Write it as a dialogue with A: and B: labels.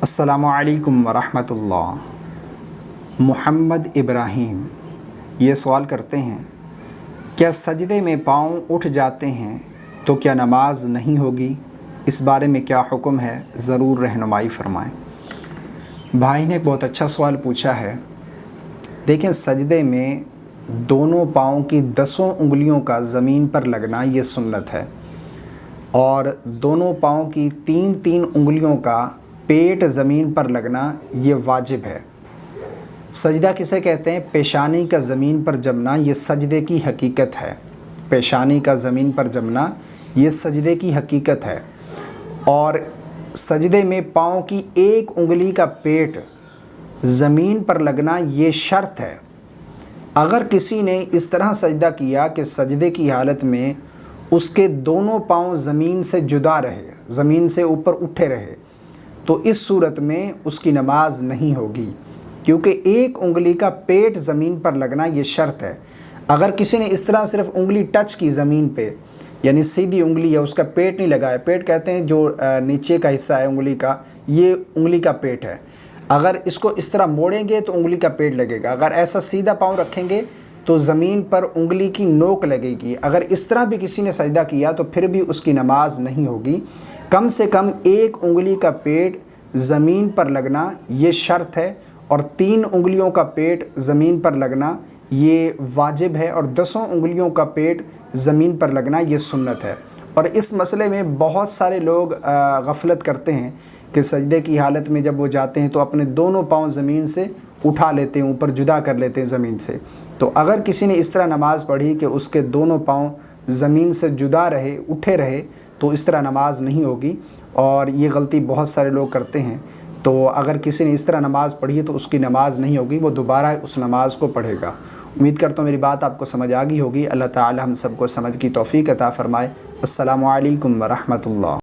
A: السلام علیکم ورحمۃ اللہ۔ محمد ابراہیم یہ سوال کرتے ہیں، کیا سجدے میں پاؤں اٹھ جاتے ہیں تو کیا نماز نہیں ہوگی؟ اس بارے میں کیا حکم ہے؟ ضرور رہنمائی فرمائیں۔ بھائی نے ایک بہت اچھا سوال پوچھا ہے۔ دیکھیں، سجدے میں دونوں پاؤں کی 10 انگلیوں کا زمین پر لگنا یہ سنت ہے، اور دونوں پاؤں کی 3 انگلیوں کا پیٹ زمین پر لگنا یہ واجب ہے۔ سجدہ کسے کہتے ہیں؟ پیشانی کا زمین پر جمنا یہ سجدے کی حقیقت ہے۔ پیشانی کا زمین پر جمنا یہ سجدے کی حقیقت ہے، اور سجدے میں پاؤں کی 1 انگلی کا پیٹ زمین پر لگنا یہ شرط ہے۔ اگر کسی نے اس طرح سجدہ کیا کہ سجدے کی حالت میں اس کے دونوں پاؤں زمین سے جدا رہے، زمین سے اوپر اٹھے رہے، تو اس صورت میں اس کی نماز نہیں ہوگی، کیونکہ 1 انگلی کا پیٹ زمین پر لگنا یہ شرط ہے۔ اگر کسی نے اس طرح صرف انگلی ٹچ کی زمین پہ، یعنی سیدھی انگلی ہے، اس کا پیٹ نہیں لگایا، پیٹ کہتے ہیں جو نیچے کا حصہ ہے انگلی کا، یہ انگلی کا پیٹ ہے۔ اگر اس کو اس طرح موڑیں گے تو انگلی کا پیٹ لگے گا، اگر ایسا سیدھا پاؤں رکھیں گے تو زمین پر انگلی کی نوک لگے گی۔ اگر اس طرح بھی کسی نے سجدہ کیا تو پھر بھی اس کی نماز نہیں ہوگی۔ کم سے کم 1 انگلی کا پیٹ زمین پر لگنا یہ شرط ہے، اور 3 انگلیوں کا پیٹ زمین پر لگنا یہ واجب ہے، اور 10 انگلیوں کا پیٹ زمین پر لگنا یہ سنت ہے۔ اور اس مسئلے میں بہت سارے لوگ غفلت کرتے ہیں کہ سجدے کی حالت میں جب وہ جاتے ہیں تو اپنے دونوں پاؤں زمین سے اٹھا لیتے ہیں، اوپر جدا کر لیتے ہیں زمین سے۔ تو اگر کسی نے اس طرح نماز پڑھی کہ اس کے دونوں پاؤں زمین سے جدا رہے، اٹھے رہے، تو اس طرح نماز نہیں ہوگی، اور یہ غلطی بہت سارے لوگ کرتے ہیں۔ تو اگر کسی نے اس طرح نماز پڑھی ہے تو اس کی نماز نہیں ہوگی، وہ دوبارہ اس نماز کو پڑھے گا۔ امید کرتا ہوں میری بات آپ کو سمجھ آ گئی ہوگی۔ اللہ تعالی ہم سب کو سمجھ کی توفیق عطا فرمائے۔ السلام علیکم ورحمۃ اللہ۔